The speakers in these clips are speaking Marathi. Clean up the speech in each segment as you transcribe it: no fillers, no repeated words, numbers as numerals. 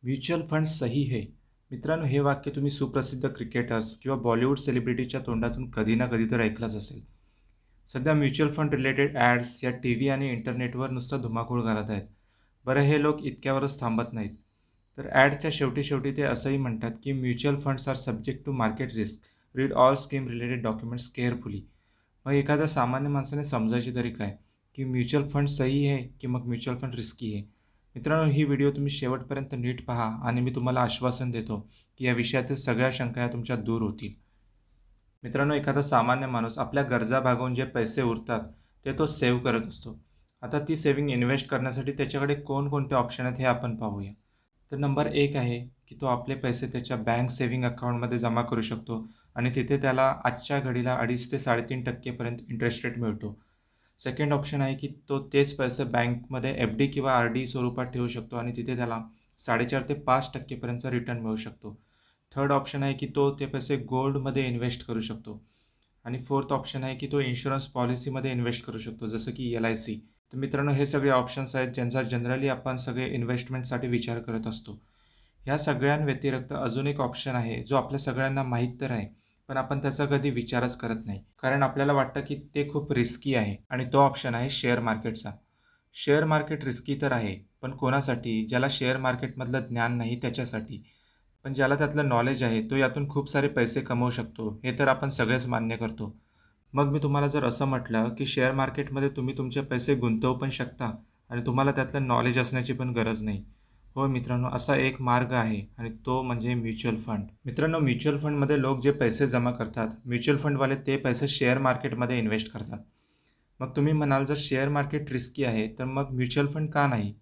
म्युच्युअल फंड सही है. मित्रांनो, हे वाक्य तुम्ही सुप्रसिद्ध क्रिकेटर्स किंवा बॉलिवूड सेलिब्रिटीच्या तोंडातून कधी ना कधी तर ऐकलंच असेल. सध्या म्युच्युअल फंड रिलेटेड ॲड्स या टीव्ही आणि इंटरनेटवर नुसतं धुमाकूळ घालत आहेत. बरं, हे लोक इतक्यावरच थांबत नाहीत. तर ॲडच्या शेवटी शेवटी ते असंही म्हणतात की mutual funds are subject to market risk. Read all scheme related documents carefully. मग एखाद्या सामान्य माणसाने समजायची तरी काय की म्युच्युअल फंड सही आहे की मग म्युच्युअल फंड रिस्की आहे. मित्रांनो, ही व्हिडिओ तुम्ही शेवटपर्यंत नीट पहा आणि मी तुम्हाला आश्वासन देतो की या विषयातील सगळ्या शंका या तुमच्या दूर होतील. मित्रांनो, एखादा सामान्य माणूस आपल्या गरजा भागवून जे पैसे उरतात ते तो सेव्ह करत असतो. आता ती सेव्हिंग इन्व्हेस्ट करण्यासाठी त्याच्याकडे कोणकोणते ऑप्शन आहेत हे आपण पाहूया. तर नंबर 1 आहे की तो आपले पैसे त्याच्या बँक सेव्हिंग अकाउंटमध्ये जमा करू शकतो आणि तिथे त्याला आजच्या घडीला 2.5 ते 3.5% पर्यंत इंटरेस्ट रेट मिळतो. सेकंड ऑप्शन आहे की तो तेच पैसे बँकमध्ये एफ-डी किंवा आर-डी स्वरूपात ठेवू शकतो आणि तिथे त्याला 4.5 ते 5% पर्यंतचा रिटर्न मिळू शकतो. थर्ड ऑप्शन आहे की तो ते पैसे गोल्डमध्ये इन्व्हेस्ट करू शकतो. आणि फोर्थ ऑप्शन आहे की तो इन्शुरन्स पॉलिसीमध्ये इन्व्हेस्ट करू शकतो, जसं की LIC. तर मित्रांनो, हे सगळे ऑप्शन्स आहेत ज्यांचा जनरली आपण सगळे इन्व्हेस्टमेंटसाठी विचार करत असतो. ह्या सगळ्यांव्यतिरिक्त अजून एक ऑप्शन आहे जो आपल्या सगळ्यांना माहीत तर आहे, पण आपण त्याचा कधी विचारच करत नाही. कारण आपल्याला वाटतं की ते खूप रिस्की आहे आणि तो ऑप्शन आहे शेअर मार्केटचा. शेअर मार्केट रिस्की तर आहे, पण कोणासाठी? ज्याला शेअर मार्केटमधलं ज्ञान नाही त्याच्यासाठी. पण ज्याला त्यातलं नॉलेज आहे तो यातून खूप सारे पैसे कमवू शकतो, हे तर आपण सगळेच मान्य करतो. मग मी तुम्हाला जर असं म्हटलं की शेअर मार्केटमध्ये तुम्ही तुमचे पैसे गुंतवू पण शकता आणि तुम्हाला त्यातलं नॉलेज असण्याची पण गरज नाही. हो मित्रांनो, असा एक मार्ग आहे आणि तो म्हणजे म्युच्युअल फंड. मित्रांनो, म्युच्युअल फंडमध्ये लोक जे पैसे जमा करतात, म्युच्युअल फंडवाले ते पैसे शेअर मार्केटमध्ये इन्व्हेस्ट करतात. मग तुम्ही म्हणाल, जर शेअर मार्केट रिस्की आहे तर मग म्युच्युअल फंड का नाही?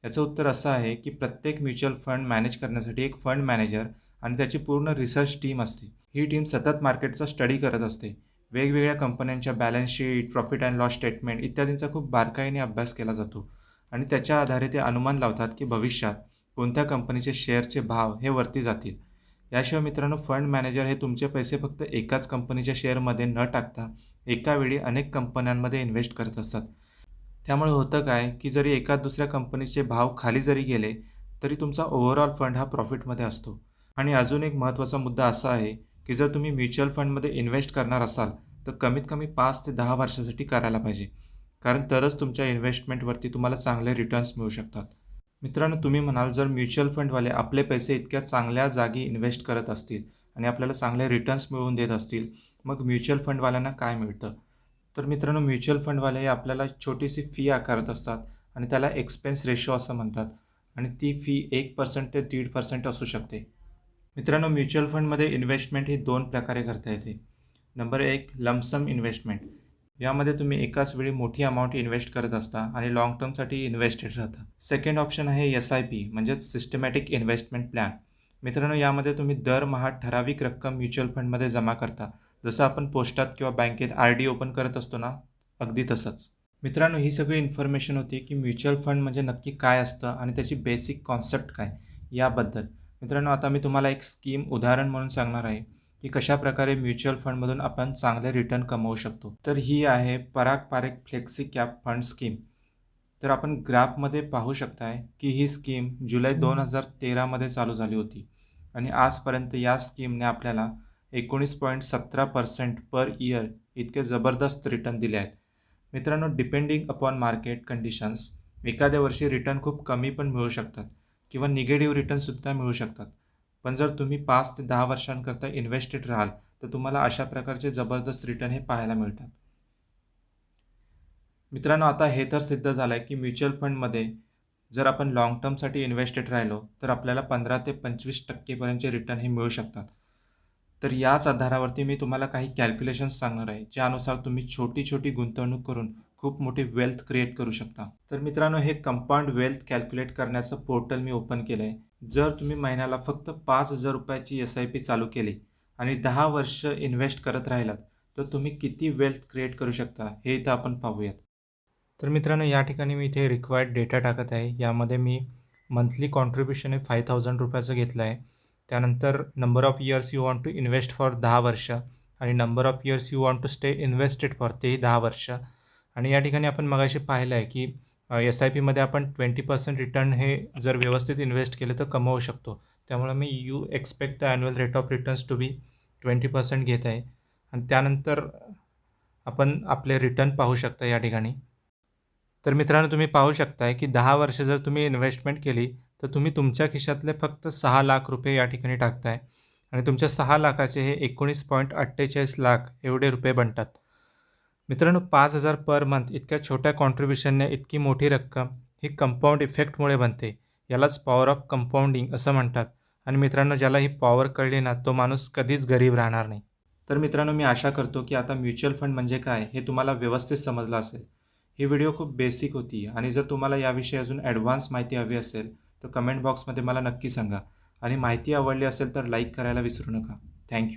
याचं उत्तर असं आहे की प्रत्येक म्युच्युअल फंड मॅनेज करण्यासाठी एक फंड मॅनेजर आणि त्याची पूर्ण रिसर्च टीम असते. ही टीम सतत मार्केटचा स्टडी करत असते. वेगवेगळ्या कंपन्यांच्या balance sheet, profit and loss statement इत्यादींचा खूप बारकाईने अभ्यास केला जातो आणि त्याच्या आधारे ते अनुमान लावतात की भविष्यात कोणत्या कंपनीचे शेअरचे भाव हे वरती जातील. याशिवाय मित्रांनो, फंड मॅनेजर हे तुमचे पैसे फक्त एकाच कंपनीच्या शेअरमध्ये न टाकता एका वेळी अनेक कंपन्यांमध्ये इन्व्हेस्ट करत असतात. त्यामुळे होतं काय की जरी एका दुसऱ्या कंपनीचे भाव खाली जरी गेले तरी तुमचा ओव्हरऑल फंड हा प्रॉफिटमध्ये असतो. आणि अजून एक महत्त्वाचा मुद्दा असा आहे की जर तुम्ही म्युच्युअल फंडमध्ये इन्व्हेस्ट करणार असाल तर कमीत कमी 5 ते 10 वर्षासाठी करायला पाहिजे. कारण तरच तुमच्या इन्व्हेस्टमेंटवरती तुम्हाला चांगले रिटर्न्स मिळू शकतात. मित्रांनो, तुम्ही म्हणाल, जर म्युच्युअल फंडवाले आपले पैसे इतक्या चांगल्या जागी इन्व्हेस्ट करत असतील आणि आपल्याला चांगले रिटर्न्स मिळवून देत असतील, मग म्युच्युअल फंडवाल्यांना काय मिळतं? तर मित्रांनो, म्युच्युअल फंडवाले हे आपल्याला छोटीशी फी आकारत असतात आणि त्याला एक्सपेन्स रेशो असं म्हणतात आणि ती फी 1% ते 1.5% असू शकते. मित्रांनो, म्युच्युअल फंडमध्ये इन्व्हेस्टमेंट ही 2 प्रकारे करता येते. Number 1, lump sum investment. यामध्ये तुम्ही एकाच वेळी मोठी अमाउंट इन्व्हेस्ट करत असता आणि लाँग टर्मसाठी इन्व्हेस्टेड राहता. सेकंड ऑप्शन आहे SIP म्हणजेच सिस्टमॅटिक इन्व्हेस्टमेंट प्लॅन. मित्रांनो, यामध्ये तुम्ही दरमहा ठराविक रक्कम म्युच्युअल फंडमध्ये जमा करता. जसं आपण पोस्टात किंवा बँकेत RD ओपन करत असतो ना, अगदी तसंच. मित्रांनो, ही सगळी इन्फॉर्मेशन होती की म्युच्युअल फंड म्हणजे नक्की काय असतं आणि त्याची बेसिक कॉन्सेप्ट काय याबद्दल. मित्रांनो, आता मी तुम्हाला एक स्कीम उदाहरण म्हणून सांगणार आहे की कशाप्रकारे म्युच्युअल फंडमधून आपण चांगले रिटर्न कमवू शकतो. तर ही आहे Parag Parekh flexi cap fund scheme. तर आपण ग्राफमध्ये पाहू शकताय की ही स्कीम जुलै 2013 चालू झाली होती आणि आजपर्यंत या स्कीमने आपल्याला 19.17% पर इयर इतके जबरदस्त रिटर्न दिले आहेत. मित्रांनो, डिपेंडिंग अपॉन मार्केट कंडिशन्स एखाद्या वर्षी रिटर्न खूप कमी पण मिळू शकतात किंवा निगेटिव्ह रिटर्नसुद्धा मिळू शकतात. पण जर तुम्ही 5 ते 10 वर्षांकरता इन्व्हेस्टेड राहाल तर तुम्हाला अशा प्रकारचे जबरदस्त रिटर्न हे पाहायला मिळतात. मित्रांनो, आता हे तर सिद्ध झालं आहे की म्युच्युअल फंडमध्ये जर आपण लाँग टर्मसाठी इन्व्हेस्टेड राहिलो तर आपल्याला 15 ते 25% पर्यंतचे रिटर्न हे मिळू शकतात. तर याच आधारावरती मी तुम्हाला काही कॅल्क्युलेशन्स सांगणार आहे, ज्यानुसार तुम्ही छोटी-छोटी गुंतवणूक करून खूप मोठी वेल्थ क्रिएट करू शकता. तर मित्रांनो, हे कंपाऊंड वेल्थ कॅल्क्युलेट करण्याचं पोर्टल मी ओपन केलं आहे. जर तुम्ही महिन्याला फक्त ₹5,000ची SIP चालू केली आणि 10 वर्ष इन्व्हेस्ट करत राहिलात, तर तुम्ही किती वेल्थ क्रिएट करू शकता हे इथं आपण पाहूयात. तर मित्रांनो, या ठिकाणी मी इथे रिक्वायर्ड डेटा टाकत आहे. यामध्ये मी मंथली कॉन्ट्रिब्युशन हे ₹5,000 घेतलं आहे. त्यानंतर number of years you want to invest for 10 वर्ष आणि number of years you want to stay invested for तेही 10 वर्ष. आणि या ठिकाणी आपण मगाशी पाहिलं आहे की SIPमध्ये आपण 20% रिटर्न हे जर व्यवस्थित इन्व्हेस्ट केलं तर कमवू शकतो. त्यामुळे मी you expect the annual rate of returns to be 20% घेत आहे आणि त्यानंतर आपण आपले रिटर्न पाहू शकता या ठिकाणी. तर मित्रांनो, तुम्ही पाहू शकताय की 10 वर्ष जर तुम्ही इन्व्हेस्टमेंट केली तर तुम्ही तुमच्या खिशातले फक्त 6 लाख रुपये या ठिकाणी टाकताय आणि तुमच्या 6 लाखाचे हे 19.48 लाख एवढे रुपये बनतात. मित्रांनो, 5,000 पर मंथ इतक्या छोट्या कॉन्ट्रिब्युशनने इतकी मोठी रक्कम ही कंपाऊंड इफेक्टमुळे बनते. यालाच पॉवर ऑफ कंपाऊंडिंग असं म्हणतात. आणि मित्रांनो, ज्याला ही पॉवर कळली ना, तो माणूस कधीच गरीब राहणार नाही. तर मित्रांनो, मी आशा करतो की आता म्युच्युअल फंड म्हणजे काय हे तुम्हाला व्यवस्थित समजलं असेल. ही व्हिडिओ खूप बेसिक होती आणि जर तुम्हाला याविषयी अजून ॲडव्हान्स माहिती हवी असेल तर कमेंट बॉक्समध्ये मला नक्की सांगा आणि माहिती आवडली असेल तर लाईक करायला विसरू नका. थँक्यू.